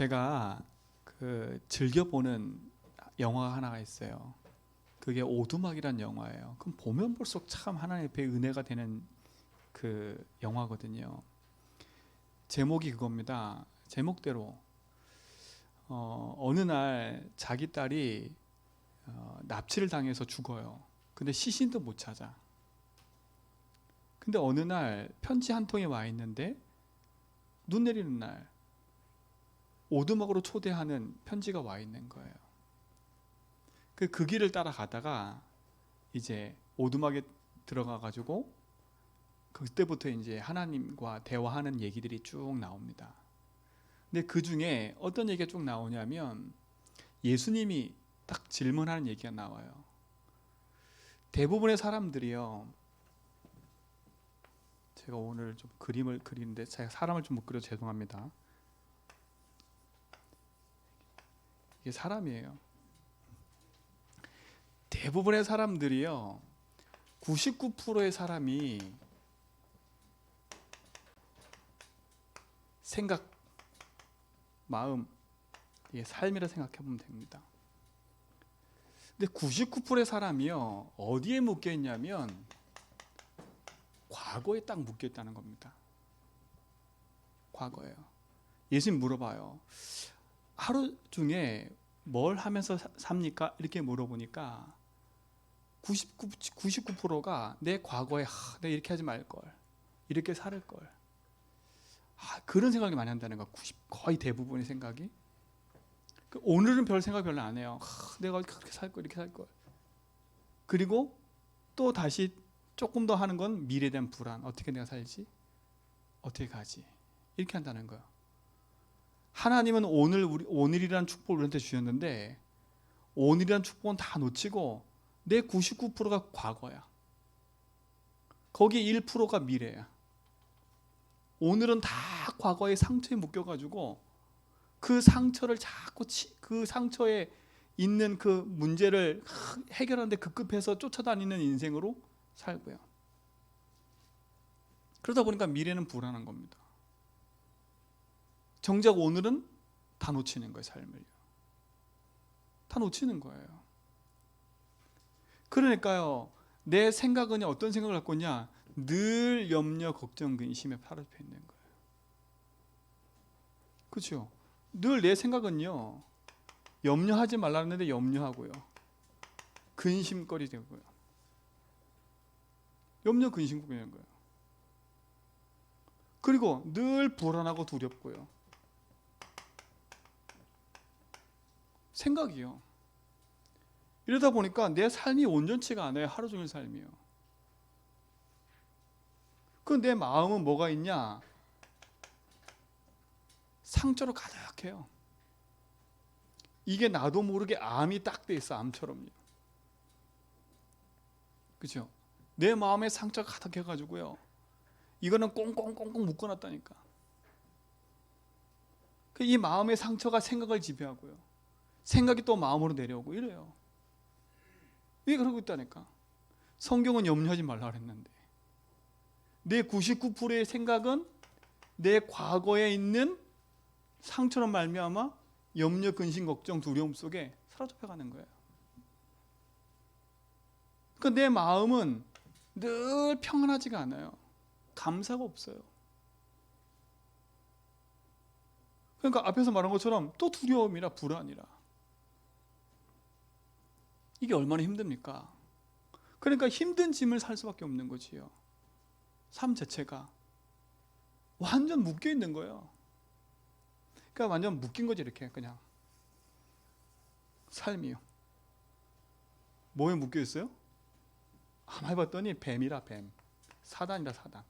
제가 즐겨보는 영화가 하나가 있어요. 그게 오두막이란 영화예요. 그럼 보면 볼수록 참 하나님 앞에 은혜가 되는 그 영화거든요. 제목이 그겁니다. 제목대로 어느 날 자기 딸이 납치를 당해서 죽어요. 근데 시신도 못 찾아. 근데 어느 날 편지 한 통이 와 있는데 눈 내리는 날 오두막으로 초대하는 편지가 와 있는 거예요. 그 길을 따라가다가 이제 오두막에 들어가 가지고 그때부터 이제 하나님과 대화하는 얘기들이 쭉 나옵니다. 근데 그 중에 어떤 얘기가 쭉 나오냐면 예수님이 딱 질문하는 얘기가 나와요. 대부분의 사람들이요. 제가 오늘 좀 그림을 그리는데 제가 사람을 좀 못 그려서 죄송합니다. 이게 사람이에요. 대부분의 사람들이요. 99%의 사람이 생각, 마음, 이게 삶이라 생각해 보면 됩니다. 근데 99%의 사람이요. 어디에 묶여 있냐면 과거에 딱 묶여 있다는 겁니다. 과거예요. 예수님 물어봐요. 하루 중에 뭘 하면서 삽니까? 이렇게 물어보니까 99%가 내 과거에 내가 이렇게 하지 말걸, 이렇게 살을걸, 그런 생각이 많이 한다는 거야. 거의 대부분의 생각이. 오늘은 별 생각 별로 안 해요. 내가 그렇게 살걸, 이렇게 살걸. 그리고 또 다시 조금 더 하는 건 미래에 대한 불안. 어떻게 내가 살지? 어떻게 가지? 이렇게 한다는 거예요. 하나님은 오늘이라는 축복을 우리한테 주셨는데 오늘이라는 축복은 다 놓치고 내 99%가 과거야. 거기 1%가 미래야. 오늘은 다 과거의 상처에 묶여가지고 그 상처를 자꾸 그 상처에 있는 그 문제를 해결하는데 급급해서 쫓아다니는 인생으로 살고요. 그러다 보니까 미래는 불안한 겁니다. 정작 오늘은 다 놓치는 거예요. 삶을요. 다 놓치는 거예요. 그러니까요. 내 생각은 어떤 생각을 갖고 있냐? 늘 염려, 걱정, 근심에 사로잡혀 있는 거예요. 그렇죠? 늘 내 생각은요. 염려하지 말라는데 염려하고요. 근심거리 되고요. 염려, 근심거리 되는 거예요. 그리고 늘 불안하고 두렵고요. 생각이요. 이러다 보니까 내 삶이 온전치가 않아요. 하루 종일 삶이요. 그 내 마음은 뭐가 있냐? 상처로 가득해요. 이게 나도 모르게 암이 딱 돼 있어. 암처럼요. 그렇죠? 내 마음에 상처가 가득해가지고요. 이거는 꽁꽁꽁꽁 묶어놨다니까. 이 마음의 상처가 생각을 지배하고요. 생각이 또 마음으로 내려오고 이래요. 왜 그러고 있다니까. 성경은 염려하지 말라 그랬는데 내 99%의 생각은 내 과거에 있는 상처로 말미암아 염려, 근심, 걱정, 두려움 속에 사로잡혀가는 거예요. 그러니까 내 마음은 늘 평안하지가 않아요. 감사가 없어요. 그러니까 앞에서 말한 것처럼 또 두려움이라 불안이라. 이게 얼마나 힘듭니까? 그러니까 힘든 짐을 살 수밖에 없는 거지요. 삶 자체가 완전 묶여 있는 거예요. 그러니까 완전 묶인 거지. 이렇게 그냥 삶이요. 뭐에 묶여 있어요? 아마 해봤더니 뱀이라 뱀, 사단이라 사단.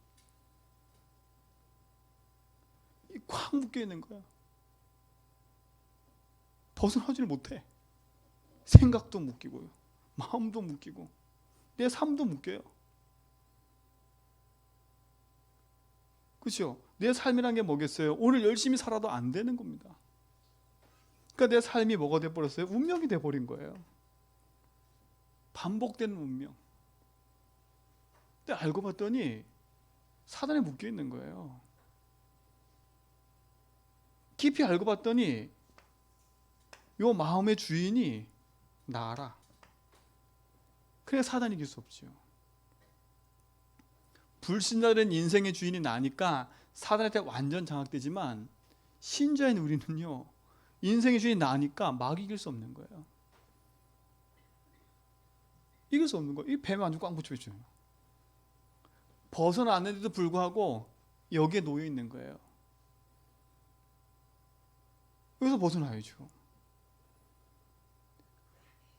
꽉 묶여 있는 거야. 벗어나지를 못해. 생각도 묶이고요, 마음도 묶이고, 내 삶도 묶여요. 그렇죠? 내 삶이란 게 뭐겠어요? 오늘 열심히 살아도 안 되는 겁니다. 그러니까 내 삶이 뭐가 돼버렸어요? 운명이 돼버린 거예요. 반복되는 운명. 근데 알고 봤더니 사단에 묶여 있는 거예요. 깊이 알고 봤더니 요 마음의 주인이 나라. 그래 사단이 이길 수 없지요. 불신자된 인생의 주인이 나니까 사단한테 완전 장악되지만 신자인 우리는요, 인생의 주인이 나니까 막 이길 수 없는 거예요. 이길 수 없는 거예요. 이 뱀에 완전 꽉 붙여있죠. 벗어났는데도 불구하고 여기에 놓여 있는 거예요. 여기서 벗어나야죠.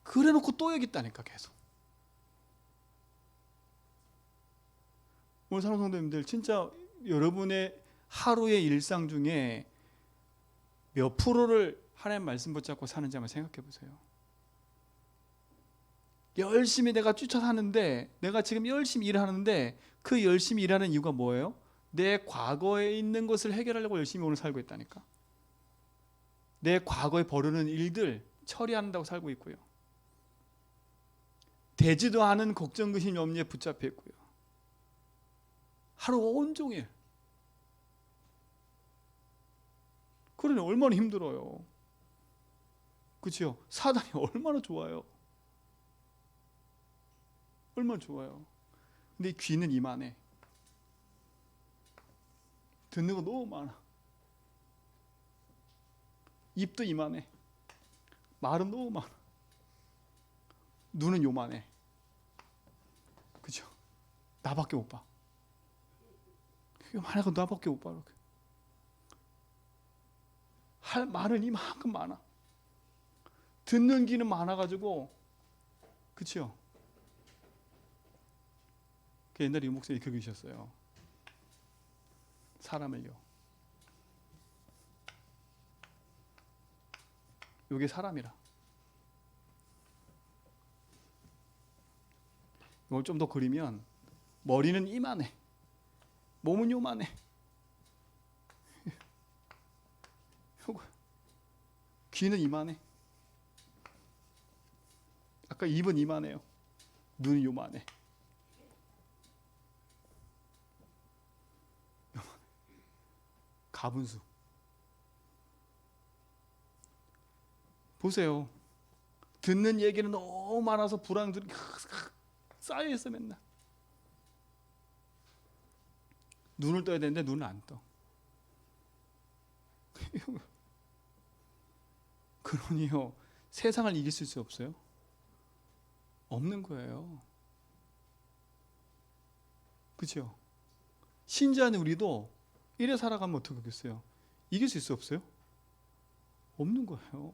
그래 놓고 또 여기 있다니까 계속. 오늘 사랑하는 성도님들, 진짜 여러분의 하루의 일상 중에 몇 프로를 하나님 말씀 붙잡고 사는지 한번 생각해 보세요. 열심히 내가 쫓아사는데, 내가 지금 열심히 일하는데 그 열심히 일하는 이유가 뭐예요? 내 과거에 있는 것을 해결하려고 열심히 오늘 살고 있다니까. 내 과거에 벌어는 일들 처리한다고 살고 있고요. 되지도 않은 걱정, 근심, 염려에 붙잡혀 있고요. 하루 온종일. 그러니 얼마나 힘들어요. 그렇죠? 사단이 얼마나 좋아요. 얼마나 좋아요. 근데 이 귀는 이만해. 듣는 거 너무 많아. 입도 이만해. 말은 너무 많아. 눈은 요만해. 그죠? 나밖에 못 봐. 요만하고 나밖에 못 봐. 할 말은 이만큼 많아. 듣는 귀는 많아가지고, 그쵸? 그 옛날에 이 목사님이 이렇게 그러셨어요. 사람을요. 요게 사람이라. 이걸 좀 더 그리면 머리는 이만해. 몸은 요만해. 귀는 이만해. 아까 입은 이만해요. 눈은 요만해. 가분수. 보세요. 듣는 얘기는 너무 많아서 불안들이 쌓여있어 맨날. 눈을 떠야 되는데 눈을 안 떠. 그러니요, 세상을 이길 수 없어요? 없는 거예요. 그렇죠? 신자는 우리도 이래 살아가면 어떻게 하겠어요? 이길 수 있어 없어요? 없는 거예요.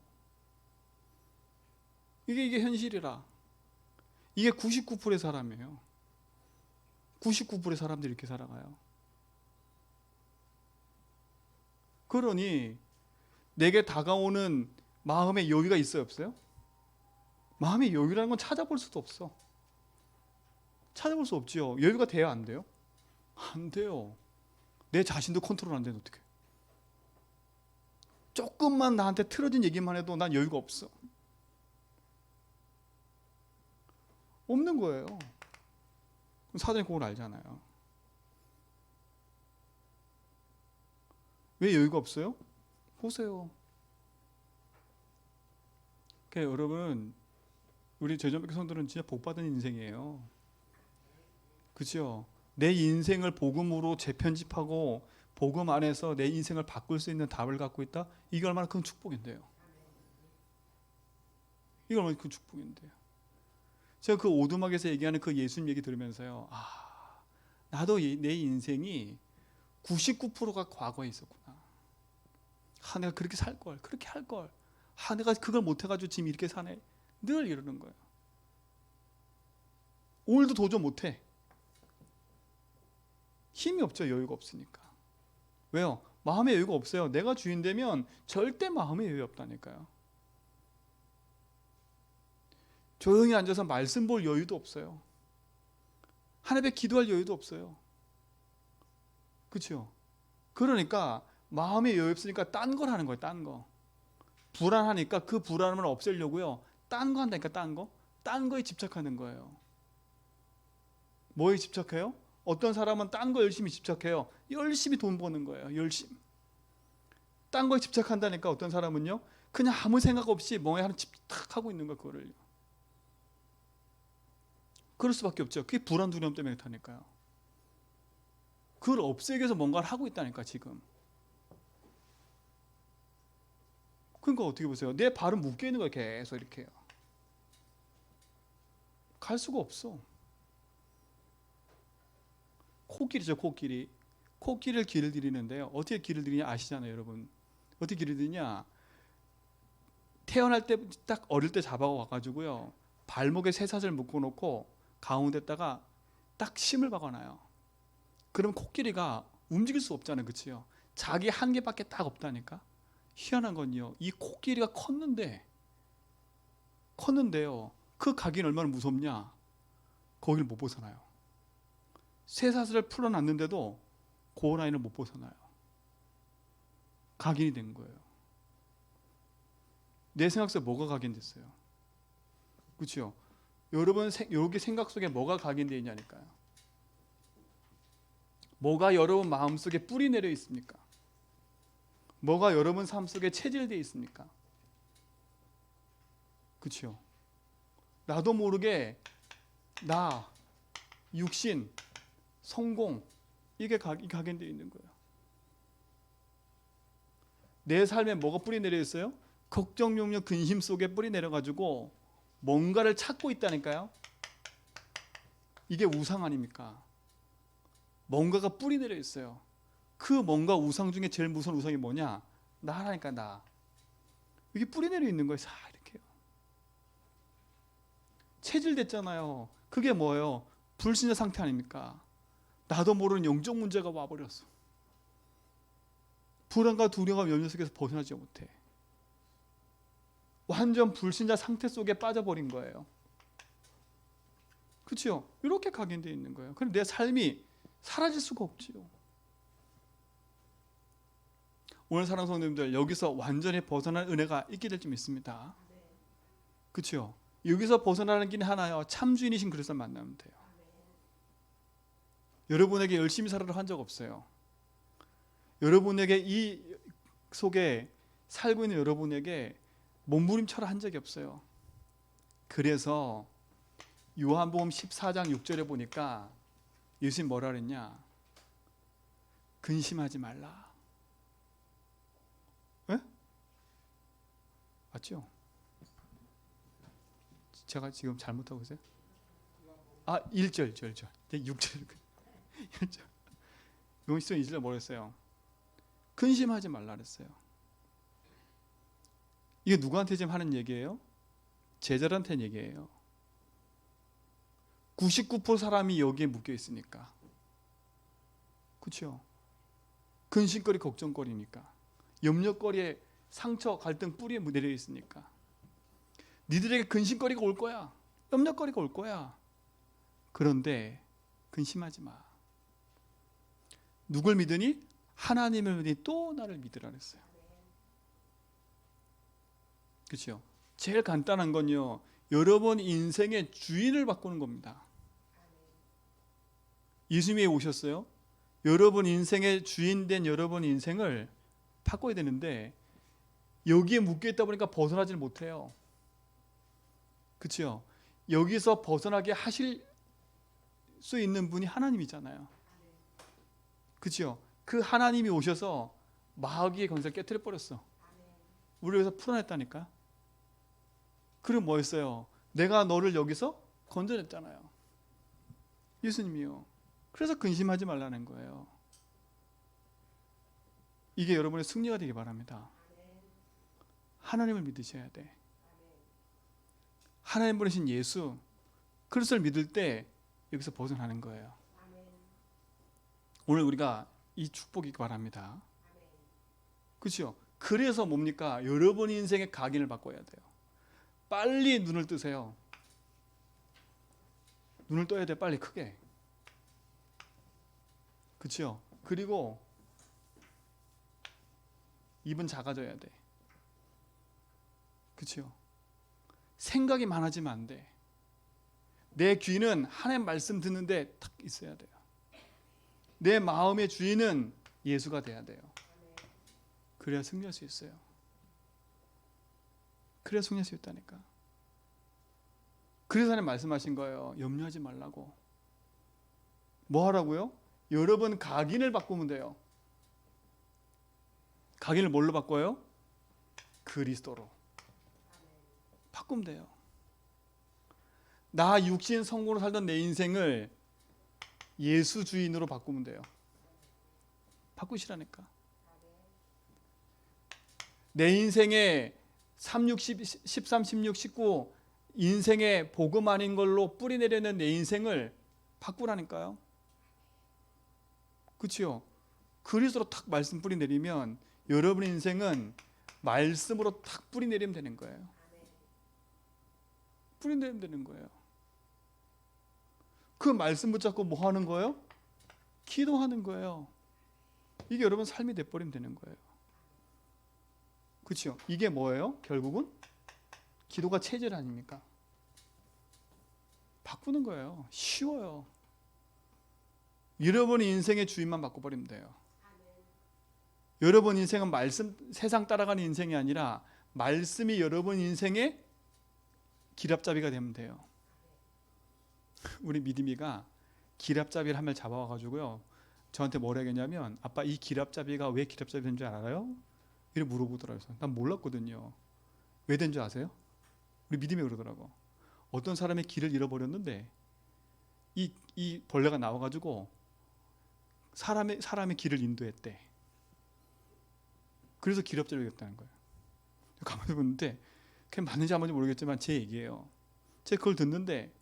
이게 현실이라. 이게 99%의 사람이에요. 99%의 사람들이 이렇게 살아가요. 그러니 내게 다가오는 마음의 여유가 있어요 없어요? 마음의 여유라는 건 찾아볼 수도 없어. 찾아볼 수 없지요. 여유가 돼야 안 돼요? 안 돼요. 내 자신도 컨트롤 안 되는데 어떡해. 조금만 나한테 틀어진 얘기만 해도 난 여유가 없어. 없는 거예요. 사단이 그걸 알잖아요. 왜 여유가 없어요? 보세요. 그러니까 여러분, 우리 제전백교 성도는 진짜 복받은 인생이에요. 그렇죠? 내 인생을 복음으로 재편집하고 복음 안에서 내 인생을 바꿀 수 있는 답을 갖고 있다? 이게 얼마나 큰 축복인데요. 이게 얼마나 큰 축복인데요. 제가 그 오두막에서 얘기하는 그 예수님 얘기 들으면서요, 나도 내 인생이 99%가 과거에 있었구나. 내가 그렇게 살 걸, 그렇게 할 걸. 내가 그걸 못 해가지고 지금 이렇게 사네. 늘 이러는 거예요. 오늘도 도저히 못 해. 힘이 없죠. 여유가 없으니까. 왜요? 마음의 여유가 없어요. 내가 주인 되면 절대 마음의 여유 없다니까요. 조용히 앉아서 말씀 볼 여유도 없어요. 하나님 앞에 기도할 여유도 없어요. 그렇죠? 그러니까 마음의 여유 없으니까 딴 걸 하는 거예요. 딴 거. 불안하니까 그 불안함을 없애려고요. 딴 거 한다니까 딴 거. 딴 거에 집착하는 거예요. 뭐에 집착해요? 어떤 사람은 딴 거 열심히 집착해요. 열심히 돈 버는 거예요. 열심히. 딴 거에 집착한다니까. 어떤 사람은요 그냥 아무 생각 없이 뭐에 하나 집착하고 있는 거. 그거를 그럴 수밖에 없죠. 그게 불안 두려움 때문에 그렇다니까요. 그걸 없애기 위해서 뭔가를 하고 있다니까 지금. 그러니까 어떻게 보세요. 내 발은 묶여 있는 거예요. 계속 이렇게요. 갈 수가 없어. 코끼리죠. 코끼리를 길을 들이는데요. 어떻게 길을 들이냐 아시잖아요, 여러분. 어떻게 길을 들이냐? 태어날 때 딱 어릴 때 잡아와가지고요, 발목에 쇠사슬 묶어놓고 가운데다가 딱 심을 박아놔요. 그럼 코끼리가 움직일 수 없잖아요, 그렇죠? 자기 한계밖에 딱 없다니까. 희한한 건요, 이 코끼리가 컸는데요, 그 가기는 얼마나 무섭냐? 거기를 못 벗어나요. 쇠사슬을 풀어놨는데도 그 라인을 못 벗어나요. 각인이 된 거예요. 내 생각 속에 뭐가 각인됐어요? 그렇죠? 여러분 여기 생각 속에 뭐가 각인되어 있냐니까요. 뭐가 여러분 마음 속에 뿌리 내려 있습니까? 뭐가 여러분 삶 속에 체질되어 있습니까? 그렇죠? 나도 모르게 나, 육신, 성공, 이게 각인되어 있는 거예요. 내 삶에 뭐가 뿌리 내려 있어요? 걱정, 염려, 근심 속에 뿌리 내려가지고 뭔가를 찾고 있다니까요. 이게 우상 아닙니까? 뭔가가 뿌리 내려 있어요. 그 뭔가 우상 중에 제일 무서운 우상이 뭐냐? 나라니까, 나. 이게 뿌리 내려 있는 거예요. 사 이렇게요. 체질됐잖아요. 그게 뭐예요? 불신자 상태 아닙니까? 나도 모르는 영적 문제가 와버렸어. 불안과 두려움과 염려 속에서 벗어나지 못해. 완전 불신자 상태 속에 빠져버린 거예요. 그렇죠? 이렇게 각인되어 있는 거예요. 그럼 내 삶이 사라질 수가 없지요. 오늘 사랑하는 성도님들, 여기서 완전히 벗어날 은혜가 있게 될 줄 믿습니다. 그렇죠? 여기서 벗어나는 길이 하나요. 참 주인이신 그리스도를 만나면 돼요. 여러분에게 열심히 살아라 한 적 없어요. 여러분에게 이 속에 살고 있는 여러분에게 몸부림쳐라 한 적이 없어요. 그래서 요한복음 14장 6절에 보니까 예수님 뭐라 그랬냐? 근심하지 말라. 에? 맞죠? 제가 지금 잘못하고 있어요? 1절. 6절. 1절. 용시서 2절에 뭐라 했어요? 근심하지 말라 그랬어요. 이게 누구한테 지금 하는 얘기예요? 제자들한테 얘기예요. 99% 사람이 여기에 묶여 있으니까. 그렇죠? 근심거리, 걱정거리니까. 염려거리에 상처, 갈등 뿌리에 내려 있으니까. 니들에게 근심거리가 올 거야. 염려거리가 올 거야. 그런데 근심하지 마. 누굴 믿으니? 하나님을 믿으니 또 나를 믿으라 그랬어요. 그렇죠? 제일 간단한 건요, 여러분 인생의 주인을 바꾸는 겁니다. 예수님이 오셨어요. 여러분 인생의 주인 된 여러분 인생을 바꿔야 되는데 여기에 묶여 있다 보니까 벗어나지를 못해요. 그렇죠? 여기서 벗어나게 하실 수 있는 분이 하나님이잖아요. 그렇죠? 그 하나님이 오셔서 마귀의 권세를 깨트려 버렸어. 우리를 위해서 풀어냈다니까. 그리고 뭐 했어요? 내가 너를 여기서 건져냈잖아요. 예수님이요. 그래서 근심하지 말라는 거예요. 이게 여러분의 승리가 되기 바랍니다. 하나님을 믿으셔야 돼. 하나님 보내신 예수 그리스도를 믿을 때 여기서 벗어나는 거예요. 오늘 우리가 이 축복이 바랍니다. 그렇죠? 그래서 뭡니까? 여러분 인생의 각인을 바꿔야 돼요. 빨리 눈을 뜨세요. 눈을 떠야 돼, 빨리 크게. 그렇죠? 그리고 입은 작아져야 돼. 그렇죠? 생각이 많아지면 안 돼. 내 귀는 하나님 말씀 듣는데 탁 있어야 돼요. 내 마음의 주인은 예수가 돼야 돼요. 그래야 승리할 수 있어요. 그래야 승리할 수 있다니까. 그래서 하나님 말씀하신 거예요. 염려하지 말라고. 뭐 하라고요? 여러분 각인을 바꾸면 돼요. 각인을 뭘로 바꿔요? 그리스도로 바꾸면 돼요. 나 육신 성공으로 살던 내 인생을 예수 주인으로 바꾸면 돼요. 바꾸시라니까. 내 인생에 3, 6, 13, 16, 19 인생에 복음 아닌 걸로 뿌리내려는 내 인생을 바꾸라니까요. 그렇죠? 그리스도로 탁 말씀 뿌리내리면 여러분의 인생은 말씀으로 탁 뿌리내리면 되는 거예요. 뿌리내리면 되는 거예요. 그 말씀 붙잡고 뭐 하는 거예요? 기도하는 거예요. 이게 여러분 삶이 돼버리면 되는 거예요. 그렇죠? 이게 뭐예요? 결국은 기도가 체질 아닙니까? 바꾸는 거예요. 쉬워요. 여러분의 인생의 주인만 바꿔버리면 돼요. 여러분 인생은 말씀, 세상 따라가는 인생이 아니라 말씀이 여러분 인생의 기랍잡이가 되면 돼요. 우리 믿음이가 기랍잡이를 한 명 잡아와가지고요, 저한테 뭐라 했냐면, 아빠 이 기랍잡이가 왜 기랍잡이 된 줄 알아요? 이렇게 물어보더라고요. 난 몰랐거든요. 왜 된 줄 아세요? 우리 믿음이 그러더라고. 어떤 사람의 길을 잃어버렸는데 이 벌레가 나와가지고 사람의 길을 인도했대. 그래서 기랍잡이가 됐다는 거예요. 가만히 보는데 그게 맞는지 안 맞는지 모르겠지만 제 얘기예요. 제가 그걸 듣는데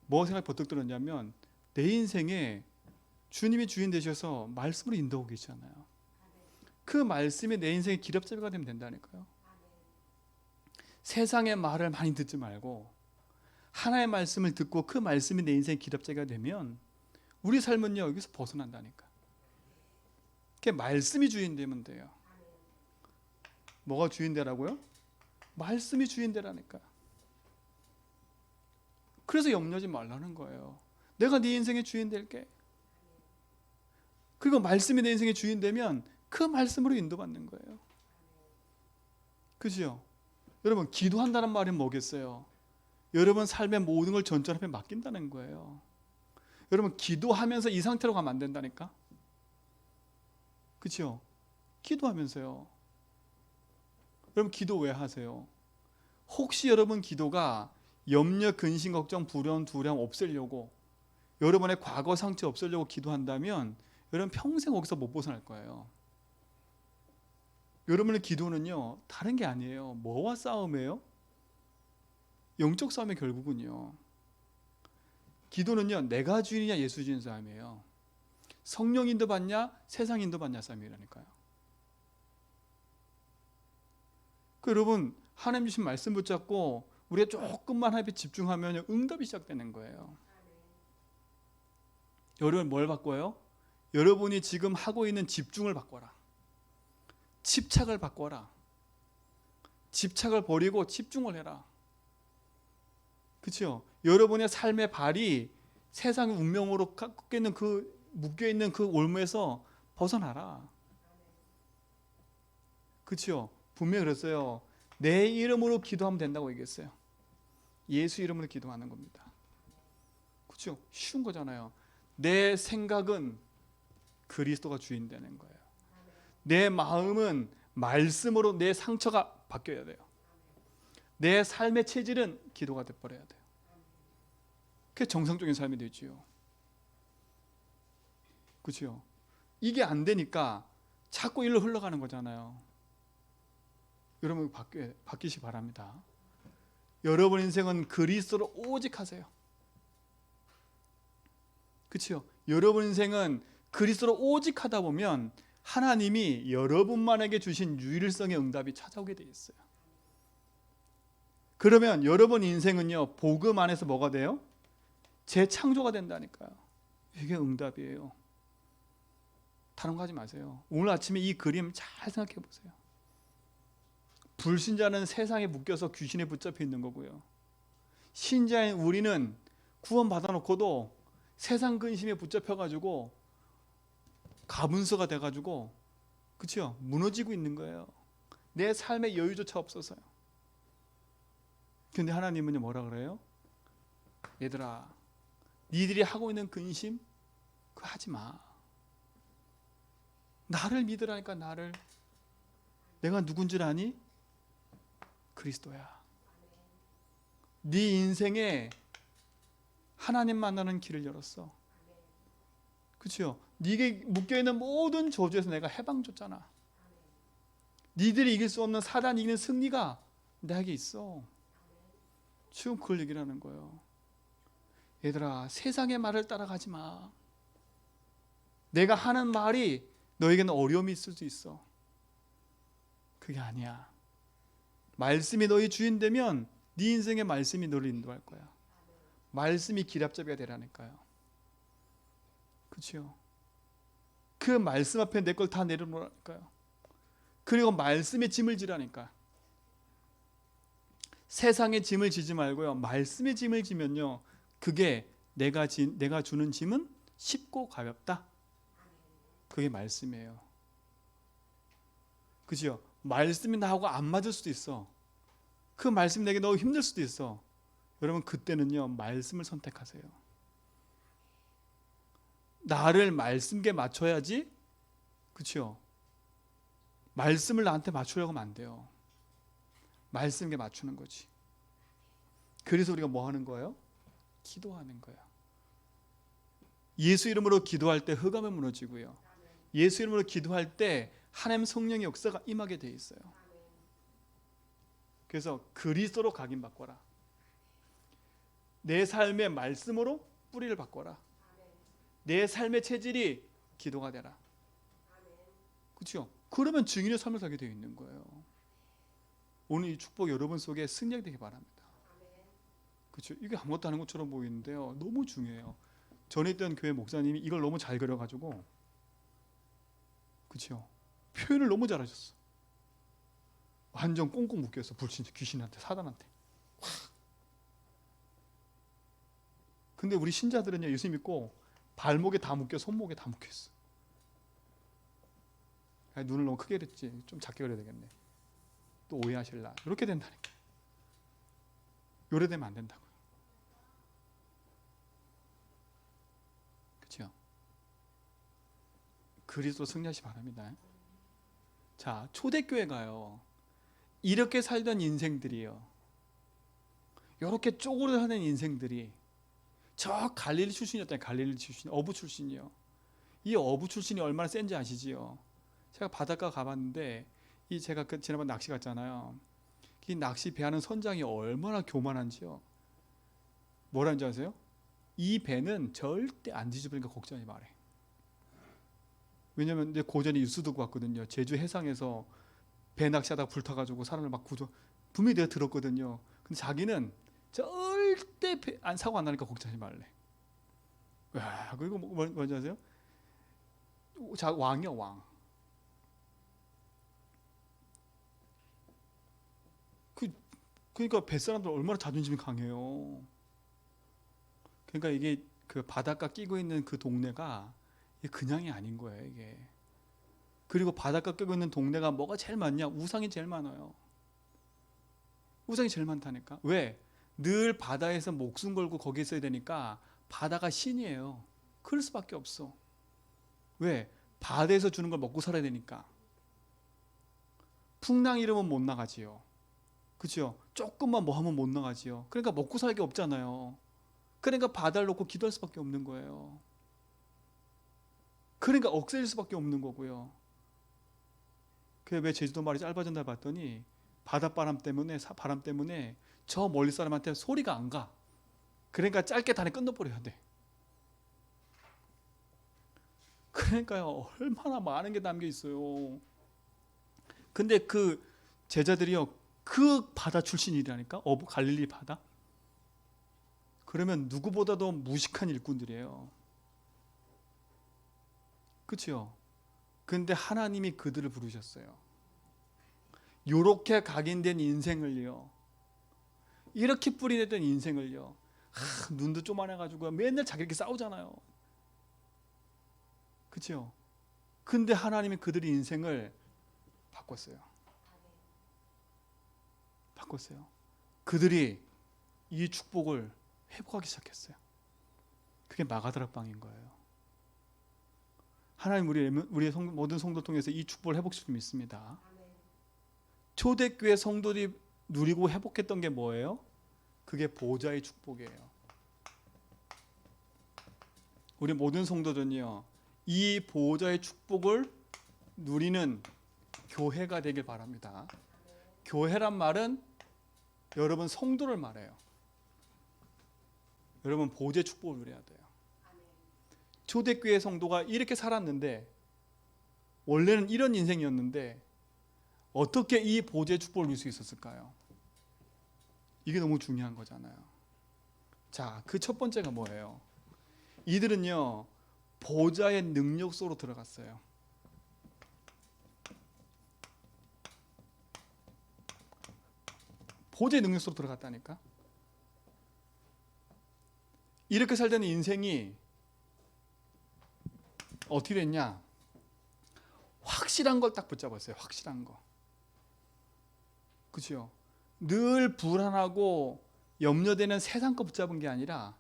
뭐 생각이 버뜩 들었냐면, 내 인생에 주님이 주인 되셔서 말씀으로 인도하고 계시잖아요. 그 말씀이 내 인생의 기랍잡이가 되면 된다니까요. 세상의 말을 많이 듣지 말고 하나의 말씀을 듣고 그 말씀이 내 인생의 기랍잡이가 되면 우리 삶은요, 여기서 벗어난다니까. 그게 말씀이 주인 되면 돼요. 뭐가 주인 되라고요? 말씀이 주인 되라니까. 그래서 염려하지 말라는 거예요. 내가 네 인생의 주인 될게. 그리고 말씀이 내 인생의 주인 되면 그 말씀으로 인도받는 거예요. 그죠? 여러분, 기도한다는 말이 뭐겠어요? 여러분 삶의 모든 걸 전전 앞에 맡긴다는 거예요. 여러분, 기도하면서 이 상태로 가면 안 된다니까. 그죠? 기도하면서요. 여러분, 기도 왜 하세요? 혹시 여러분 기도가 염려, 근심, 걱정, 불안, 두려움 없애려고, 여러분의 과거 상처 없애려고 기도한다면 여러분 평생 거기서 못 벗어날 거예요. 여러분의 기도는요, 다른 게 아니에요. 뭐와 싸움이에요? 영적 싸움의 결국은요. 기도는요, 내가 주인이냐 예수 주인 싸움이에요. 성령 인도 받냐 세상 인도 받냐 싸움이라니까요. 여러분, 하나님 주신 말씀 붙잡고 우리가 조금만 하나님에 집중하면 응답이 시작되는 거예요. 여러분 뭘 바꿔요? 여러분이 지금 하고 있는 집중을 바꿔라. 집착을 바꿔라. 집착을 버리고 집중을 해라. 그렇죠? 여러분의 삶의 발이 세상의 운명으로 묶여있는 그 올무에서 벗어나라. 그렇죠? 분명히 그랬어요. 내 이름으로 기도하면 된다고 얘기했어요. 예수 이름으로 기도하는 겁니다. 그렇죠? 쉬운 거잖아요. 내 생각은 그리스도가 주인 되는 거예요. 내 마음은 말씀으로 내 상처가 바뀌어야 돼요. 내 삶의 체질은 기도가 돼버려야 돼요. 그게 정상적인 삶이 되지요. 그렇죠? 이게 안 되니까 자꾸 일로 흘러가는 거잖아요. 여러분 바뀌시기 바랍니다. 여러분 인생은 그리스도로 오직 하세요. 그렇죠? 여러분 인생은 그리스도로 오직 하다 보면 하나님이 여러분만에게 주신 유일성의 응답이 찾아오게 돼 있어요. 그러면 여러분 인생은요, 복음 안에서 뭐가 돼요? 재창조가 된다니까요. 이게 응답이에요. 다른 거 하지 마세요. 오늘 아침에 이 그림 잘 생각해 보세요. 불신자는 세상에 묶여서 귀신에 붙잡혀 있는 거고요. 신자인 우리는 구원 받아놓고도 세상 근심에 붙잡혀가지고 가분수가 돼가지고 그렇죠? 무너지고 있는 거예요. 내 삶의 여유조차 없어서요. 근데 하나님은요 뭐라 그래요? 얘들아, 니들이 하고 있는 근심 그거 하지 마. 나를 믿으라니까. 나를. 내가 누군 줄 아니? 그리스도야. 네 인생에 하나님 만나는 길을 열었어. 그렇죠? 네게 묶여있는 모든 저주에서 내가 해방 줬잖아. 니들이 이길 수 없는 사단 이기는 승리가 내게 있어. 지금 그걸 얘기를 하는 거예요. 얘들아, 세상의 말을 따라가지 마. 내가 하는 말이 너에게는 어려움이 있을 수 있어. 그게 아니야. 말씀이 너희 주인 되면 네 인생의 말씀이 너를 인도할 거야. 말씀이 길앞잡이가 되라니까요. 그렇죠? 그 말씀 앞에 내 걸 다 내려놓으라니까요. 그리고 말씀의 짐을 지라니까. 세상의 짐을 지지 말고요, 말씀의 짐을 지면요, 그게 내가 주는 짐은 쉽고 가볍다. 그게 말씀이에요. 그죠? 말씀이 나하고 안 맞을 수도 있어. 그 말씀이 내게 너무 힘들 수도 있어. 여러분, 그때는요 말씀을 선택하세요. 나를 말씀께 맞춰야지. 그렇죠? 말씀을 나한테 맞추려고 하면 안 돼요. 말씀에 맞추는 거지. 그래서 우리가 뭐 하는 거예요? 기도하는 거예요. 예수 이름으로 기도할 때 흑암은 무너지고요, 예수 이름으로 기도할 때 하나님 성령의 역사가 임하게 돼 있어요. 그래서 그리스도로 각인바꿔라. 내 삶의 말씀으로 뿌리를 바꿔라. 내 삶의 체질이 기도가 되라. 그렇죠? 그러면 증인의 삶을 살게 되어 있는 거예요. 오늘 이 축복 여러분 속에 승리하게 되기 바랍니다. 그렇죠? 이게 아무것도 아닌 것처럼 보이는데요, 너무 중요해요. 전에 있던 교회 목사님이 이걸 너무 잘 그려가지고, 그렇죠? 표현을 너무 잘하셨어. 완전 꽁꽁 묶였어. 귀신한테, 사단한테. 근데 우리 신자들은요, 예수 믿고 발목에 다 묶여, 손목에 다 묶였어. 눈을 너무 크게 그렸지, 좀 작게 그려야 되겠네. 또 오해하실라. 이렇게 된다니까. 요래되면 안 된다고요. 그렇죠? 그리스도 승리하시 바랍니다. 자, 초대교회가요, 이렇게 살던 인생들이요, 이렇게 쪼그려 사는 인생들이, 저 갈릴리 출신이었다니. 갈릴리 출신, 어부 출신이요. 이 어부 출신이 얼마나 센지 아시지요? 제가 바닷가 가봤는데, 제가 지난번 낚시 갔잖아요. 이 낚시 배하는 선장이 얼마나 교만한지요. 뭐라는지 아세요? 이 배는 절대 안 뒤집으니까 걱정하지 말해. 왜냐면 이제 고전에 뉴스 듣고 왔거든요. 제주 해상에서 배 낚시하다가 불타가지고 사람을 막 구조, 분명히 내가 들었거든요. 근데 자기는 절대 사고 안 나니까 걱정하지 말래. 와, 그리고 뭔지 아세요? 왕이야, 왕. 그러니까 뱃사람들 얼마나 자존심이 강해요. 그러니까 이게 그 바닷가 끼고 있는 그 동네가 이게 그냥이 아닌 거예요, 이게. 그리고 바닷가 끼고 있는 동네가 뭐가 제일 많냐? 우상이 제일 많아요. 우상이 제일 많다니까. 왜? 늘 바다에서 목숨 걸고 거기 있어야 되니까 바다가 신이에요. 그럴 수밖에 없어. 왜? 바다에서 주는 걸 먹고 살아야 되니까. 풍랑 이러면 못 나가지요. 그렇죠? 조금만 뭐 하면 못 나가지요. 그러니까 먹고 살게 없잖아요. 그러니까 바다를 놓고 기도할 수밖에 없는 거예요. 그러니까 억세일 수밖에 없는 거고요. 그게 왜 제주도 말이 짧아졌나 봤더니 바닷바람 때문에, 바람 때문에 저 멀리 사람한테 소리가 안 가. 그러니까 짧게 단에 끊어버려야 돼. 그러니까요, 얼마나 많은 게 담겨 있어요. 근데 그 제자들이요, 그 바다 출신이라니까, 갈릴리 바다. 그러면 누구보다도 무식한 일꾼들이에요. 그렇죠? 근데 하나님이 그들을 부르셨어요. 요렇게 각인된 인생을요, 이렇게 뿌리냈던 인생을요, 눈도 쪼만해가지고 맨날 자기들끼리 싸우잖아요. 그렇죠? 근데 하나님이 그들의 인생을 바꿨어요. 바꿨어요. 그들이 이 축복을 회복하기 시작했어요. 그게 마가다락방인 거예요. 하나님 우리의 모든 성도 통해서 이 축복을 회복시킬 수 있습니다. 초대교회 성도들이 누리고 회복했던 게 뭐예요? 그게 보좌의 축복이에요. 우리 모든 성도들은요, 이 보좌의 축복을 누리는 교회가 되길 바랍니다. 교회란 말은 여러분 성도를 말해요. 여러분 보좌의 축복을 누려야 돼요. 초대교회 성도가 이렇게 살았는데, 원래는 이런 인생이었는데 어떻게 이 보좌의 축복을 누릴 수 있었을까요? 이게 너무 중요한 거잖아요. 자, 그 첫 번째가 뭐예요? 이들은요, 보좌의 능력 속으로 들어갔어요. 보좌의 능력 속으로 들어갔다니까. 이렇게 살던 인생이 어떻게 됐냐? 확실한 걸 딱 붙잡았어요. 확실한 거. 그렇죠? 늘 불안하고 염려되는 세상 거 붙잡은 게 아니라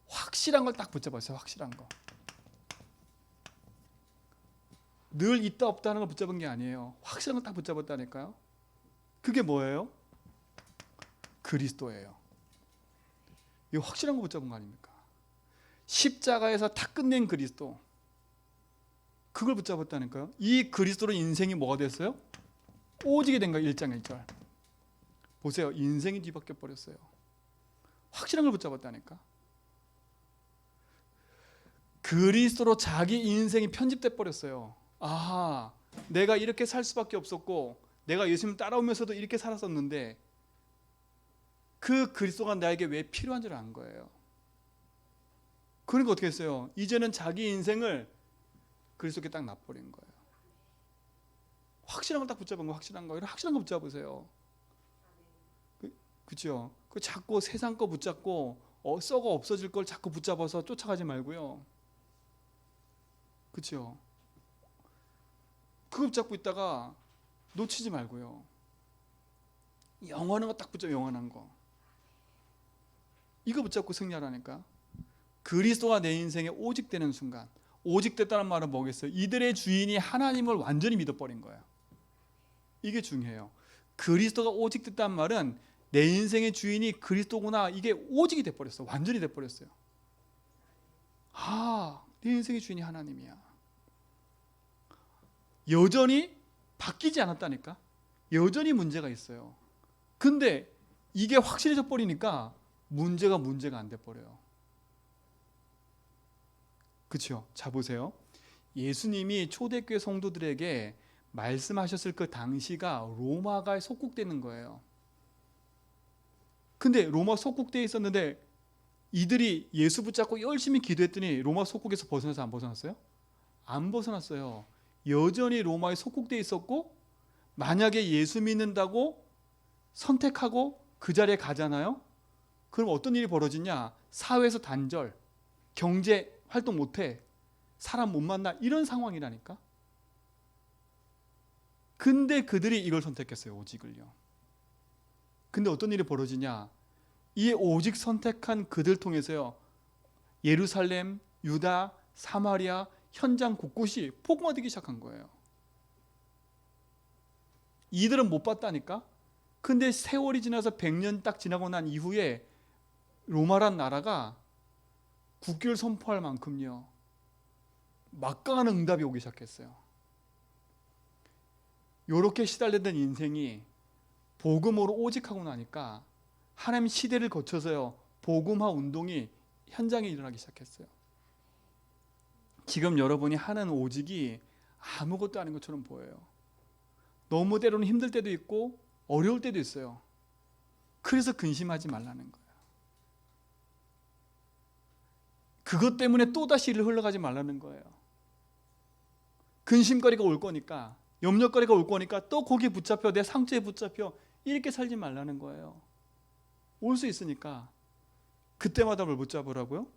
확실한 걸 딱 붙잡았어요. 확실한 거. 늘 있다 없다는 걸 붙잡은 게 아니에요. 확실한 걸 딱 붙잡았다니까요. 그게 뭐예요? 그리스도예요. 이 확실한 거 붙잡은 거 아닙니까? 십자가에서 다 끝낸 그리스도. 그걸 붙잡았다니까요. 이 그리스도로 인생이 뭐가 됐어요? 오지게 된 거예요. 1장 1절. 보세요. 인생이 뒤바뀌어 버렸어요. 확실한 걸 붙잡았다니까. 그리스도로 자기 인생이 편집돼 버렸어요. 아하, 내가 이렇게 살 수밖에 없었고 내가 예수님 따라오면서도 이렇게 살았었는데 그 그리스도가 나에게 왜 필요한 줄 안 거예요. 그러니까 어떻게 했어요? 이제는 자기 인생을 그리스도께 딱 놔버린 거예요. 확실한 걸 딱 붙잡은 거, 확실한 거. 확실한 거 붙잡으세요. 그렇죠? 그 자꾸 세상 거 붙잡고 썩어 없어질 걸 자꾸 붙잡아서 쫓아가지 말고요. 그렇죠? 그거 붙잡고 있다가 놓치지 말고요. 영원한 거 딱 붙잡아. 영원한 거. 이거 붙잡고 승리하라니까. 그리스도가 내 인생에 오직 되는 순간. 오직 됐다는 말은 뭐겠어요? 이들의 주인이 하나님을 완전히 믿어버린 거예요. 이게 중요해요. 그리스도가 오직 됐다는 말은 내 인생의 주인이 그리스도구나. 이게 오직이 돼버렸어. 완전히 돼버렸어요. 아, 내 인생의 주인이 하나님이야. 여전히 바뀌지 않았다니까. 여전히 문제가 있어요. 근데 이게 확실해져 버리니까 문제가 안 돼버려요. 그렇죠? 자, 보세요. 예수님이 초대교회 성도들에게 말씀하셨을 그 당시가 로마가 속국되는 거예요. 근데 로마 속국되어 있었는데 이들이 예수 붙잡고 열심히 기도했더니 로마 속국에서 벗어나서 안 벗어났어요? 안 벗어났어요. 여전히 로마에 속국되어 있었고, 만약에 예수 믿는다고 선택하고 그 자리에 가잖아요? 그럼 어떤 일이 벌어지냐? 사회에서 단절, 경제 활동 못해, 사람 못 만나, 이런 상황이라니까. 근데 그들이 이걸 선택했어요. 오직을요. 근데 어떤 일이 벌어지냐? 이 오직 선택한 그들 통해서요, 예루살렘, 유다, 사마리아 현장 곳곳이 복음화되기 시작한 거예요. 이들은 못 봤다니까. 근데 세월이 지나서 100년 딱 지나고 난 이후에 로마란 나라가 국교를 선포할 만큼요, 막강한 응답이 오기 시작했어요. 이렇게 시달리던 인생이 복음으로 오직하고 나니까 하나님 시대를 거쳐서요, 복음화 운동이 현장에 일어나기 시작했어요. 지금 여러분이 하는 오직이 아무것도 아닌 것처럼 보여요. 너무 때로는 힘들 때도 있고 어려울 때도 있어요. 그래서 근심하지 말라는 거예요. 그것 때문에 또다시 일을 흘러가지 말라는 거예요. 근심거리가 올 거니까, 염려거리가 올 거니까 또 거기에 붙잡혀, 내 상처에 붙잡혀 이렇게 살지 말라는 거예요. 올 수 있으니까 그때마다 뭘 붙잡으라고요?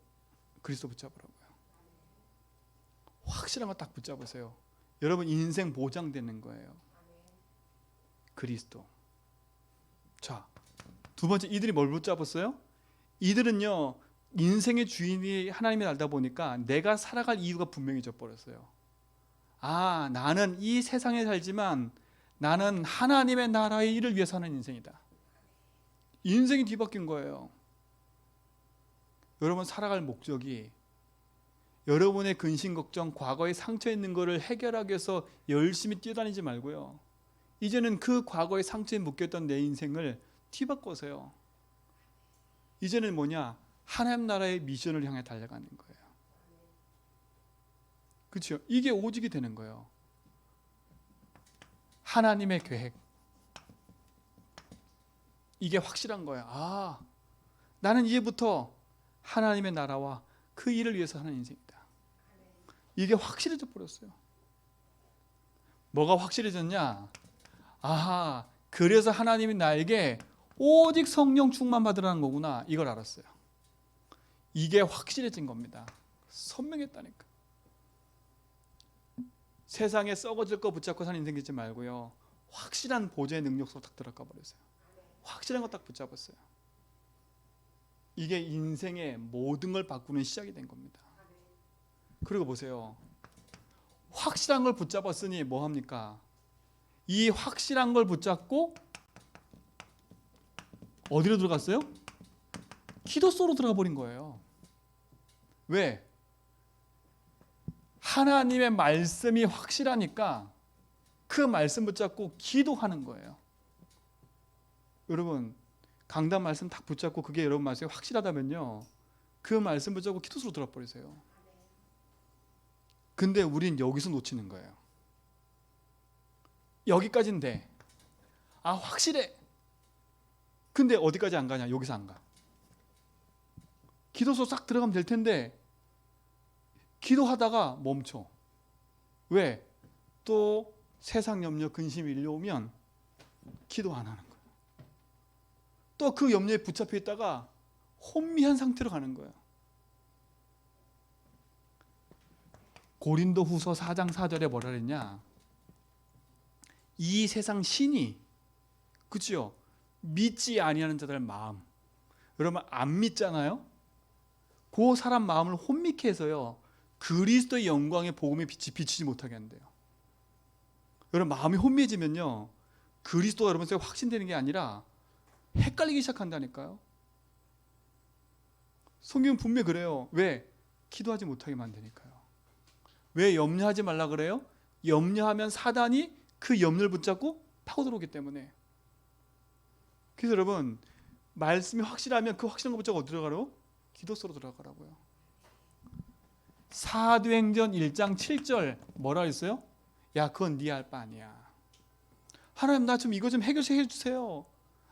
그리스도 붙잡으라고요. 확실한 거 딱 붙잡으세요. 여러분 인생 보장되는 거예요. 그리스도. 자, 두 번째, 이들이 뭘 붙잡았어요? 이들은요 인생의 주인이 하나님을 알다 보니까 내가 살아갈 이유가 분명해져 버렸어요. 아, 나는 이 세상에 살지만 나는 하나님의 나라의 일을 위해 사는 인생이다. 인생이 뒤바뀐 거예요. 여러분 살아갈 목적이 여러분의 근심 걱정, 과거에 상처 있는 거를 해결하기 위해서 열심히 뛰어다니지 말고요. 이제는 그 과거의 상처에 묶였던 내 인생을 뒤바꿔서요. 이제는 뭐냐? 하나님 나라의 미션을 향해 달려가는 거예요. 그렇죠? 이게 오직이 되는 거예요. 하나님의 계획. 이게 확실한 거예요. 아, 나는 이제부터 하나님의 나라와 그 일을 위해서 하는 인생이다. 이게 확실해져 버렸어요. 뭐가 확실해졌냐? 아하, 그래서 하나님이 나에게 오직 성령 충만 받으라는 거구나. 이걸 알았어요. 이게 확실해진 겁니다. 선명했다니까. 세상에 썩어질 거 붙잡고 사는 인생 되지 말고요. 확실한 보좌의 능력 속으로 딱 들어가 버렸어요. 확실한 거 딱 붙잡았어요. 이게 인생의 모든 걸 바꾸는 시작이 된 겁니다. 그리고 보세요. 확실한 걸 붙잡았으니 뭐 합니까? 이 확실한 걸 붙잡고 어디로 들어갔어요? 기도 속으로 들어가 버린 거예요. 왜? 하나님의 말씀이 확실하니까 그 말씀 붙잡고 기도하는 거예요. 여러분 강단 말씀 딱 붙잡고 그게 여러분 말씀이 확실하다면요, 그 말씀 붙잡고 기도 속으로 들어가 버리세요. 근데 우린 여기서 놓치는 거예요. 여기까지인데 아 확실해. 근데 어디까지 안 가냐? 여기서 안 가. 기도소 싹 들어가면 될 텐데 기도하다가 멈춰. 왜? 또 세상 염려 근심이 밀려오면 기도 안 하는 거예요. 또 그 염려에 붙잡혀 있다가 혼미한 상태로 가는 거예요. 고린도후서 4장 4절에 뭐라 그랬냐? 이 세상 신이, 그치요? 믿지 아니하는 자들 마음, 여러분 안 믿잖아요? 그 사람 마음을 혼미케 해서요 그리스도의 영광의 복음의 빛이 비치지 못하게 한대요. 여러분 마음이 혼미해지면요 그리스도가 여러분 속에 확신되는 게 아니라 헷갈리기 시작한다니까요. 성경은 분명히 그래요. 왜? 기도하지 못하게 만드니까요. 왜 염려하지 말라 그래요? 염려하면 사단이 그 염려를 붙잡고 파고들어오기 때문에. 그래서 여러분 말씀이 확실하면 그 확실한 거 붙잡고 어디로 가라고? 기도 속으로 들어가라고요. 사도행전 1장 7절 뭐라 했어요? 야 그건 네 할 바 아니야. 하나님 나 좀 이거 좀 해결해 주세요.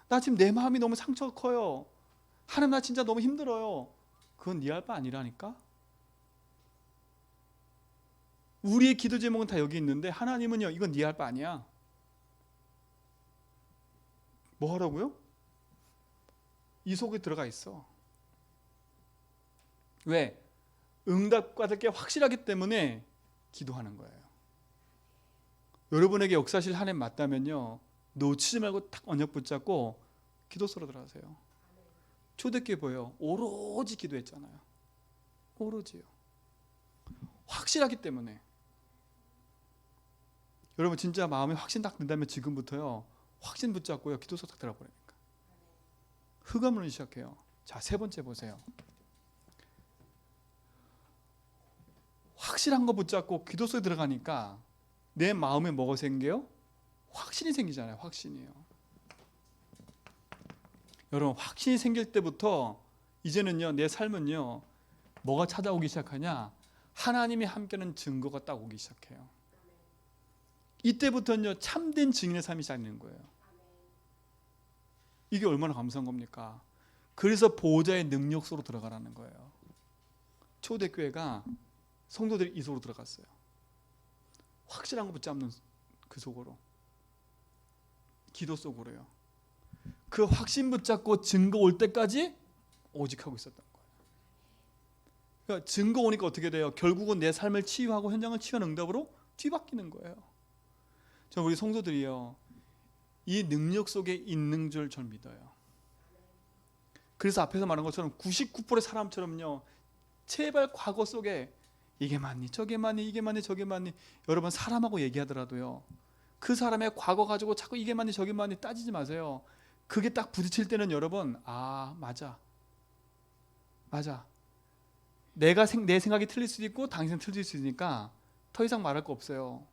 나 지금 내 마음이 너무 상처가 커요. 하나님 나 진짜 너무 힘들어요. 그건 네 할 바 아니라니까. 우리의 기도 제목은 다 여기 있는데 하나님은요 이건 네 할 바 아니야. 뭐 하라고요? 이 속에 들어가 있어. 왜? 응답받을 게 확실하기 때문에 기도하는 거예요. 여러분에게 역사실 하나님 맞다면요 놓치지 말고 딱 언약 붙잡고 기도 속으로 들어가세요. 초대교회 보여 오로지 기도했잖아요. 오로지요. 확실하기 때문에. 여러분 진짜 마음에 확신 딱 든다면 지금부터요 확신 붙잡고요 기도 속으로 딱 들어가버리니까 흑암론을 시작해요. 자, 세 번째 보세요. 확실한 거 붙잡고 기도 속에 들어가니까 내 마음에 뭐가 생겨요? 확신이 생기잖아요. 확신이요. 여러분 확신이 생길 때부터 이제는요 내 삶은요 뭐가 찾아오기 시작하냐? 하나님이 함께하는 증거가 딱 오기 시작해요. 이때부터는요 참된 증인의 삶이 시작되는 거예요. 이게 얼마나 감사한 겁니까? 그래서 보호자의 능력 속으로 들어가라는 거예요. 초대교회가 성도들이 이 속으로 들어갔어요. 확실한 거 붙잡는 그 속으로, 기도 속으로요. 그 확신 붙잡고 증거 올 때까지 오직하고 있었던 거예요. 그러니까 증거 오니까 어떻게 돼요? 결국은 내 삶을 치유하고 현장을 치유하는 응답으로 뒤바뀌는 거예요. 저 우리 성도들이요, 이 능력 속에 있는 줄 전 믿어요. 그래서 앞에서 말한 것처럼 99%의 사람처럼요, 제발 과거 속에 이게 맞니 저게 맞니 이게 맞니 저게 맞니, 여러분 사람하고 얘기하더라도요, 그 사람의 과거 가지고 자꾸 이게 맞니 저게 맞니 따지지 마세요. 그게 딱 부딪힐 때는 여러분, 아 맞아 내 생각이 틀릴 수도 있고 당신은 틀릴 수 있으니까 더 이상 말할 거 없어요.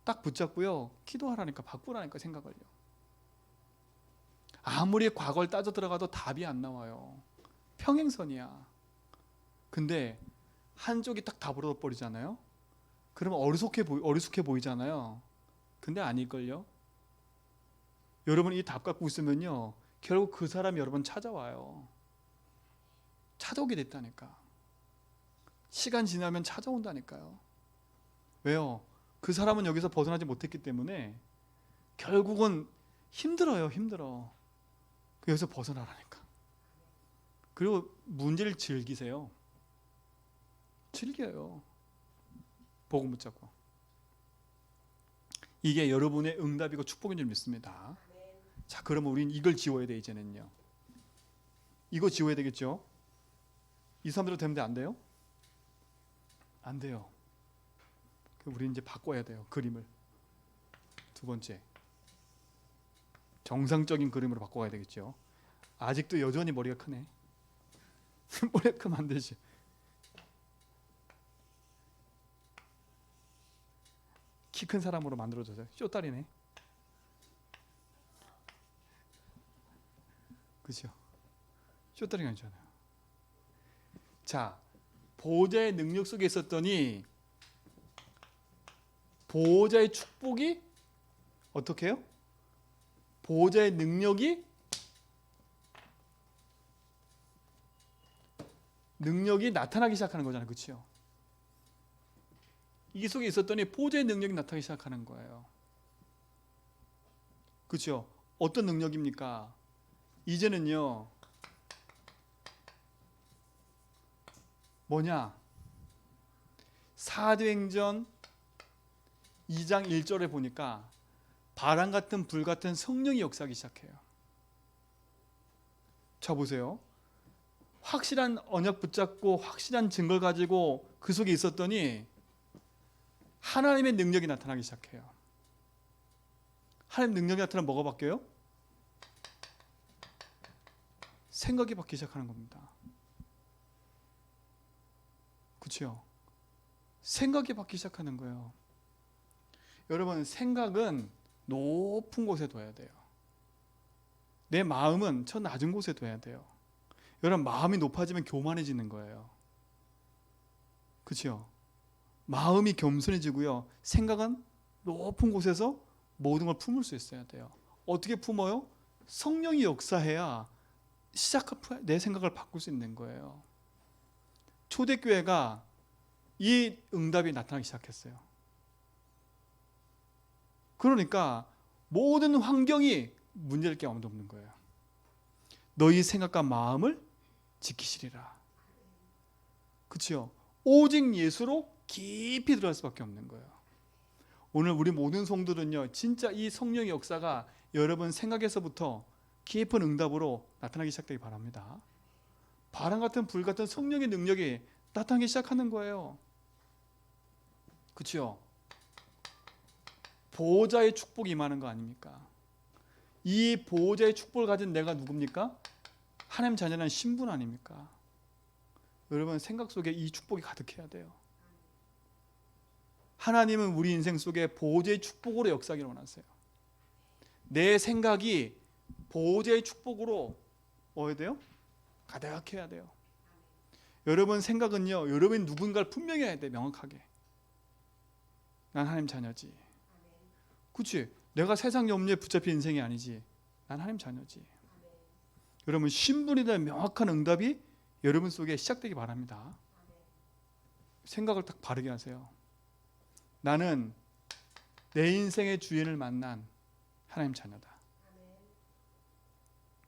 딱 붙잡고요, 기도하라니까, 바꾸라니까 생각을요. 아무리 과거를 따져 들어가도 답이 안 나와요. 평행선이야. 근데 한쪽이 딱 답으로 버리잖아요. 그러면 어리숙해 보이잖아요. 근데 아닐걸요. 여러분 이 답 갖고 있으면요, 결국 그 사람이 여러분 찾아와요. 찾아오게 됐다니까. 시간 지나면 찾아온다니까요. 왜요? 그 사람은 여기서 벗어나지 못했기 때문에 결국은 힘들어요. 여기서 벗어나라니까. 그리고 문제를 즐기세요. 즐겨요. 복음 붙잡고. 이게 여러분의 응답이고 축복인 줄 믿습니다. 자, 그러면 우린 이걸 지워야 돼. 이제는요, 이거 지워야 되겠죠. 이 사람대로 되면 안 돼요? 안 돼요. 우리 이제 바꿔야 돼요. 그림을. 두 번째, 정상적인 그림으로 바꿔야 되겠죠. 아직도 여전히 머리가 크네. 머리가 크면 안 되지. 키 큰 사람으로 만들어줘서 쇼다리네. 그렇죠? 쇼다리가 아니잖아요. 자, 보호자의 능력 속에 있었더니 보호자의 축복이 어떻게 해요? 보호자의 능력이 나타나기 시작하는 거잖아요. 그렇죠? 이 속에 있었더니 보호자의 능력이 나타나기 시작하는 거예요. 그렇죠? 어떤 능력입니까? 이제는요, 뭐냐? 사도행전 2장 1절에 보니까 바람 같은 불 같은 성령이 역사하기 시작해요. 자, 보세요. 확실한 언약 붙잡고 확실한 증거를 가지고 그 속에 있었더니 하나님의 능력이 나타나기 시작해요. 하나님 능력이 나타나면 뭐가 바뀌어요? 생각이 바뀌기 시작하는 겁니다. 그렇죠? 생각이 바뀌기 시작하는 거예요. 여러분, 생각은 높은 곳에 둬야 돼요. 내 마음은 저 낮은 곳에 둬야 돼요. 여러분, 마음이 높아지면 교만해지는 거예요. 그렇죠? 마음이 겸손해지고요, 생각은 높은 곳에서 모든 걸 품을 수 있어야 돼요. 어떻게 품어요? 성령이 역사해야 내 생각을 바꿀 수 있는 거예요. 초대교회가 이 응답이 나타나기 시작했어요. 그러니까 모든 환경이 문제될 게 아무도 없는 거예요. 너희 생각과 마음을 지키시리라. 그렇죠? 오직 예수로 깊이 들어갈 수밖에 없는 거예요. 오늘 우리 모든 성도들은요, 진짜 이 성령의 역사가 여러분 생각에서부터 깊은 응답으로 나타나기 시작되기 바랍니다. 바람 같은 불 같은 성령의 능력이 나타나기 시작하는 거예요. 그렇죠? 보호자의 축복이 임하는 거 아닙니까? 이 보호자의 축복을 가진 내가 누굽니까? 하나님 자녀라는 신분 아닙니까? 여러분, 생각 속에 이 축복이 가득해야 돼요. 하나님은 우리 인생 속에 보호자의 축복으로 역사하기를 원하세요. 내 생각이 보호자의 축복으로 뭐해야 돼요? 가득해야 돼요. 여러분 생각은요, 여러분이 누군가를 분명히 해야 돼. 명확하게. 난 하나님 자녀지. 그렇지? 내가 세상 염려에 붙잡힌 인생이 아니지. 난 하나님 자녀지. 여러분, 신분에 대한 명확한 응답이 여러분 속에 시작되기 바랍니다. 생각을 딱 바르게 하세요. 나는 내 인생의 주인을 만난 하나님 자녀다.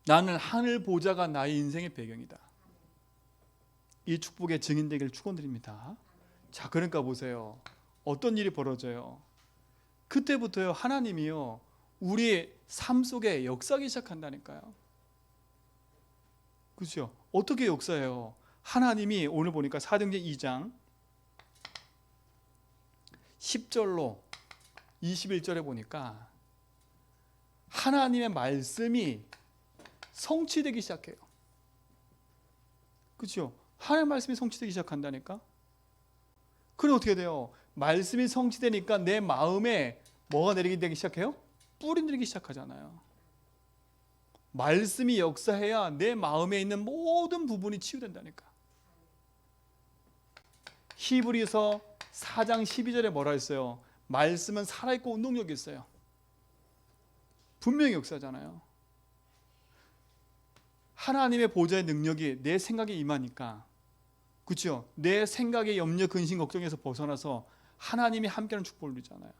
나는 하늘 보좌가 나의 인생의 배경이다. 이 축복의 증인되기를 축원드립니다. 자, 그러니까 보세요. 어떤 일이 벌어져요? 그때부터요 하나님이요 우리의 삶 속에 역사하기 시작한다니까요. 그렇죠? 어떻게 역사해요? 하나님이 오늘 보니까 사도행전 2장 10절로 21절에 보니까 하나님의 말씀이 성취되기 시작해요. 그렇죠? 하나님의 말씀이 성취되기 시작한다니까. 그럼 어떻게 돼요? 말씀이 성취되니까 내 마음에 뭐가 내리기 시작해요? 뿌리 내리기 시작하잖아요. 말씀이 역사해야 내 마음에 있는 모든 부분이 치유된다니까. 히브리서 4장 12절에 뭐라 했어요? 말씀은 살아있고 운동력이 있어요. 분명히 역사잖아요. 하나님의 보좌의 능력이 내 생각에 임하니까, 그렇죠? 내 생각의 염려, 근심, 걱정에서 벗어나서 하나님이 함께하는 축복을 누리잖아요.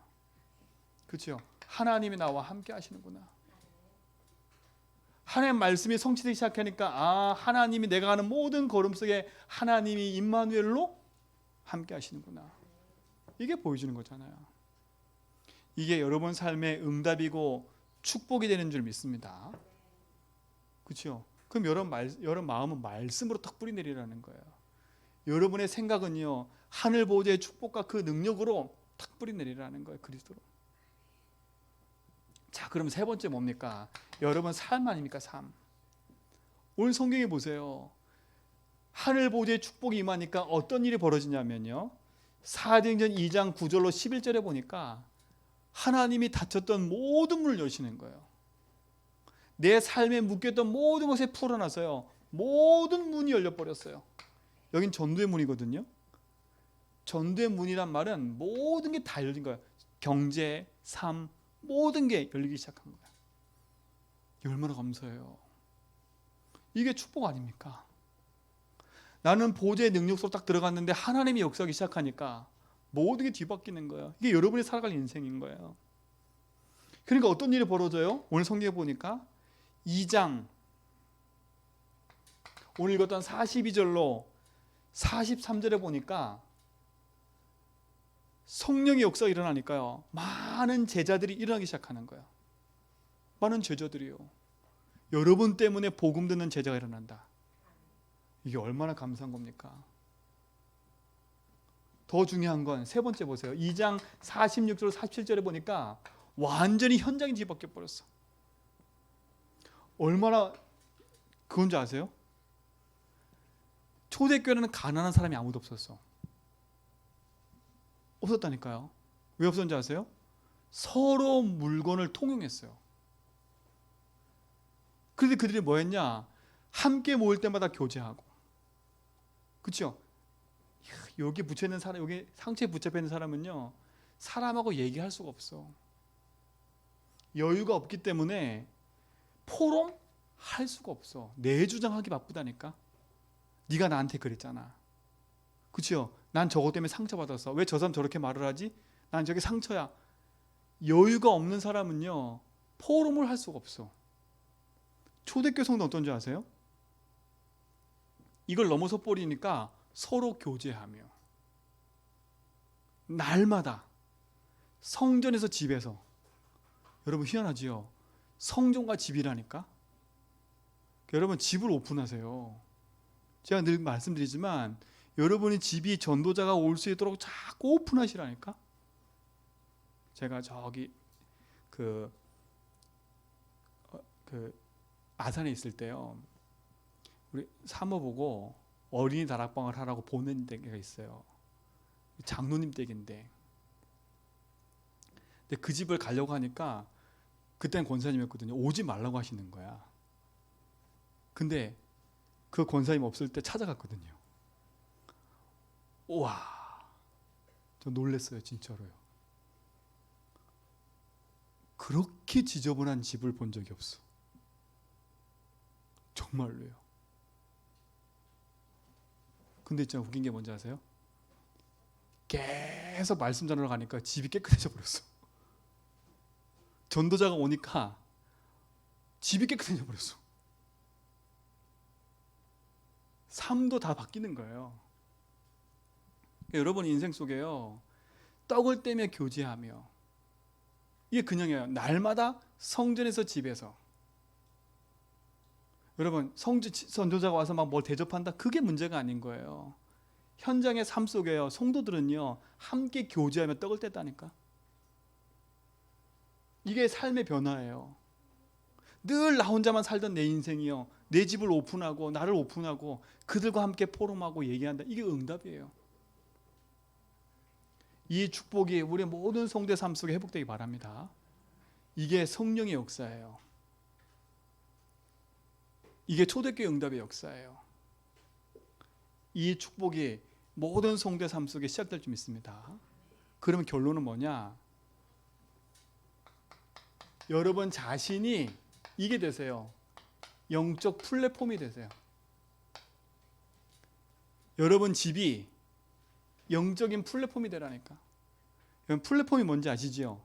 그렇죠? 하나님이 나와 함께 하시는구나. 하나님 말씀이 성취되기 시작하니까 하나님이 내가 하는 모든 걸음 속에 하나님이 임마누엘로 함께 하시는구나. 이게 보여주는 거잖아요. 이게 여러분 삶의 응답이고 축복이 되는 줄 믿습니다. 그렇죠? 그럼 여러분 마음은 말씀으로 탁 뿌리 내리라는 거예요. 여러분의 생각은요 하늘 보좌의 축복과 그 능력으로 탁 뿌리 내리라는 거예요. 그리스도로. 자, 그럼 세 번째 뭡니까? 여러분 삶 아닙니까? 삶. 오늘 성경에 보세요. 하늘 보좌의 축복이 임하니까 어떤 일이 벌어지냐면요, 사도행전 2장 9절로 11절에 보니까 하나님이 닫혔던 모든 문을 여시는 거예요. 내 삶에 묶였던 모든 것에 풀어나서요 모든 문이 열려버렸어요. 여긴 전도의 문이거든요. 전도의 문이란 말은 모든 게 다 열린 거예요. 경제, 삶, 모든 게 열리기 시작한 거예요. 얼마나 감사해요. 이게 축복 아닙니까? 나는 보좌의 능력 속으로 딱 들어갔는데 하나님이 역사하기 시작하니까 모든 게 뒤바뀌는 거예요. 이게 여러분이 살아갈 인생인 거예요. 그러니까 어떤 일이 벌어져요? 오늘 성경에 보니까 2장 오늘 읽었던 42절로 43절에 보니까 성령의 역사가 일어나니까요 많은 제자들이 일어나기 시작하는 거예요. 많은 제자들이요. 여러분 때문에 복음 듣는 제자가 일어난다. 이게 얼마나 감사한 겁니까? 더 중요한 건 세 번째 보세요. 2장 46절 47절에 보니까 완전히 현장이 뒤바뀌어 버렸어. 얼마나 그건 줄 아세요? 초대교회는 가난한 사람이 아무도 없었어. 없었다니까요. 왜 없었는지 아세요? 서로 물건을 통용했어요. 그런데 그들이 뭐 했냐? 함께 모일 때마다 교제하고. 그렇죠? 여기 붙여있는 사람, 여기 상처에 붙잡혀 있는 사람은요 사람하고 얘기할 수가 없어. 여유가 없기 때문에 포럼할 수가 없어. 내 주장하기 바쁘다니까. 네가 나한테 그랬잖아. 그렇죠? 난 저것 때문에 상처받았어. 왜 저 사람 저렇게 말을 하지? 난 저게 상처야. 여유가 없는 사람은요 포럼을 할 수가 없어. 초대교회 성도 어떤 줄 아세요? 이걸 넘어서 버리니까 서로 교제하며 날마다 성전에서 집에서. 여러분 희한하지요? 성전과 집이라니까. 여러분 집을 오픈하세요. 제가 늘 말씀드리지만 여러분이 집이 전도자가 올 수 있도록 자꾸 오픈하시라니까. 제가 저기 그 아산에 있을 때요 우리 사모 보고 어린이 다락방을 하라고 보낸 데가 있어요. 장로님 댁인데, 근데 그 집을 가려고 하니까 그때는 권사님이었거든요. 오지 말라고 하시는 거야. 근데 그 권사님 없을 때 찾아갔거든요. 우와, 저 놀랬어요. 진짜로요. 그렇게 지저분한 집을 본 적이 없어. 정말로요. 근데 진짜 웃긴 게 뭔지 아세요? 계속 말씀 전하러 가니까 집이 깨끗해져 버렸어. 전도자가 오니까 집이 깨끗해져 버렸어. 삶도 다 바뀌는 거예요. 여러분 인생 속에요 떡을 떼며 교제하며. 이게 그냥이에요. 날마다 성전에서 집에서. 여러분, 선교자가 와서 막 뭘 대접한다? 그게 문제가 아닌 거예요. 현장의 삶 속에요, 성도들은요 함께 교제하며 떡을 뗐다니까. 이게 삶의 변화예요. 늘 나 혼자만 살던 내 인생이요, 내 집을 오픈하고 나를 오픈하고 그들과 함께 포럼하고 얘기한다. 이게 응답이에요. 이 축복이 우리 모든 성도의 삶 속에 회복되기 바랍니다. 이게 성령의 역사예요. 이게 초대교회 응답의 역사예요. 이 축복이 모든 성도의 삶 속에 시작될 줄 믿습니다. 그러면 결론은 뭐냐? 여러분 자신이 이게 되세요. 영적 플랫폼이 되세요. 여러분 집이 영적인 플랫폼이 되라니까. 여러분 플랫폼이 뭔지 아시죠?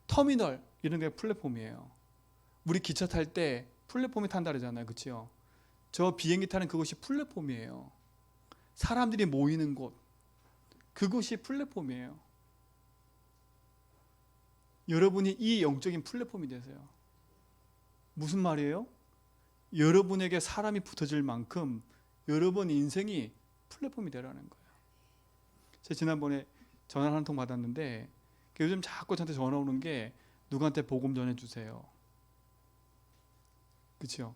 터미널 이런 게 플랫폼이에요. 우리 기차 탈 때 플랫폼이 탄다 그러잖아요. 그렇죠? 저 비행기 타는 그곳이 플랫폼이에요. 사람들이 모이는 곳, 그곳이 플랫폼이에요. 여러분이 이 영적인 플랫폼이 되세요. 무슨 말이에요? 여러분에게 사람이 붙어질 만큼 여러분 인생이 플랫폼이 되라는 거예요. 제가 지난번에 전화 한 통 받았는데 요즘 자꾸 저한테 전화 오는 게 누구한테 복음 전해주세요. 그렇죠?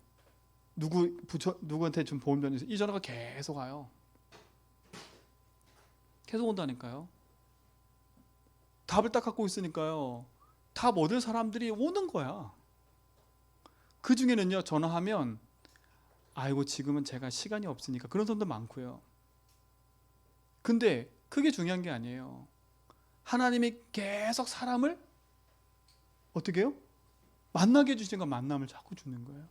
누구한테 좀 복음 전해주세요. 이 전화가 계속 와요. 계속 온다니까요. 답을 딱 갖고 있으니까요. 답 얻을 사람들이 오는 거야. 그 중에는요, 전화하면 아이고 지금은 제가 시간이 없으니까 그런 사람도 많고요. 근데 그게 중요한 게 아니에요. 하나님이 계속 사람을 어떻게 해요? 만나게 해주시니까 만남을 자꾸 주는 거예요.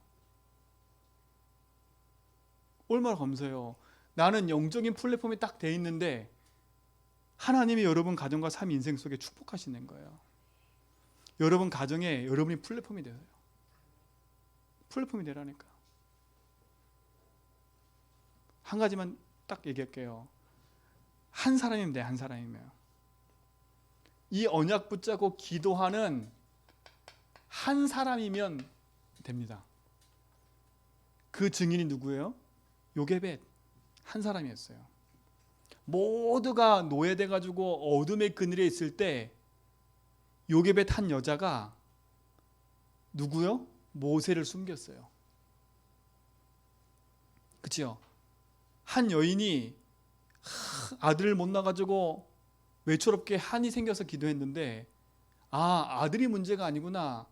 얼마나 감사해요. 나는 영적인 플랫폼이 딱 돼 있는데 하나님이 여러분 가정과 삶 인생 속에 축복하시는 거예요. 여러분 가정에 여러분이 플랫폼이 되세요. 플랫폼이 되라니까. 한 가지만 딱 얘기할게요. 한 사람이면 돼, 한 사람이면. 이 언약 붙잡고 기도하는 한 사람이면 됩니다. 그 증인이 누구예요? 요게벳 한 사람이었어요. 모두가 노예돼 가지고 어둠의 그늘에 있을 때 요게벳 한 여자가 누구요? 모세를 숨겼어요. 그치요? 한 여인이 아들을 못 낳아가지고 외초롭게 한이 생겨서 기도했는데 아들이 문제가 아니구나,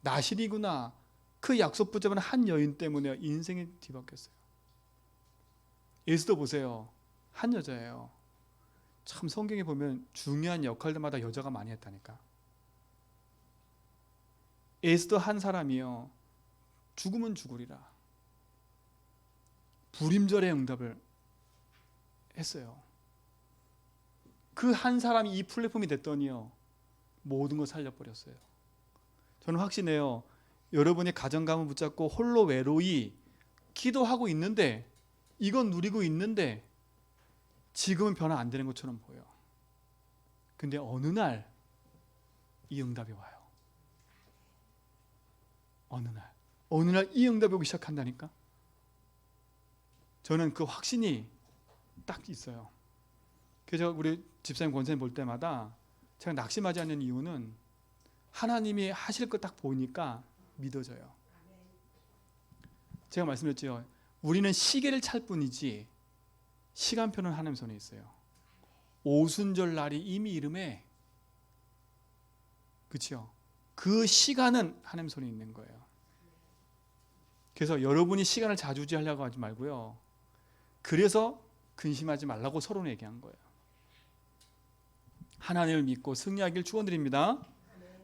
나실이구나. 그 약속 붙잡은 한 여인 때문에 인생이 뒤바뀌었어요. 에스더 보세요. 한 여자예요. 참 성경에 보면 중요한 역할들마다 여자가 많이 했다니까. 에스더 한 사람이요, 죽으면 죽으리라 불임절의 응답을 했어요. 그 한 사람이 이 플랫폼이 됐더니요 모든 걸 살려버렸어요. 저는 확신해요. 여러분이 가정감을 붙잡고 홀로 외로이 기도하고 있는데, 이건 누리고 있는데 지금은 변화 안 되는 것처럼 보여. 근데 어느 날 이 응답이 와요. 어느 날 이 응답이 오기 시작한다니까. 저는 그 확신이 딱 있어요. 그래서 우리 집사님 권사님 볼 때마다 제가 낙심하지 않는 이유는 하나님이 하실 거 딱 보니까 믿어져요. 제가 말씀드렸죠. 우리는 시계를 찰 뿐이지 시간표는 하나님 손에 있어요. 오순절 날이 이미 이름에, 그렇죠? 그 시간은 하나님 손에 있는 거예요. 그래서 여러분이 시간을 좌지우지하려고 하지 말고요. 그래서 근심하지 말라고 서로 얘기한 거예요. 하나님을 믿고 승리하길 축원드립니다.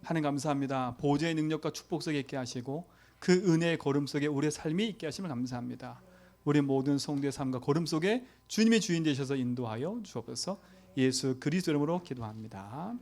하나님 감사합니다. 보좌의 능력과 축복 속에 있게 하시고 그 은혜의 걸음 속에 우리의 삶이 있게 하심을 감사합니다. 우리 모든 성도의 삶과 걸음 속에 주님의 주인 되셔서 인도하여 주옵소서. 예수 그리스도 이름으로 기도합니다.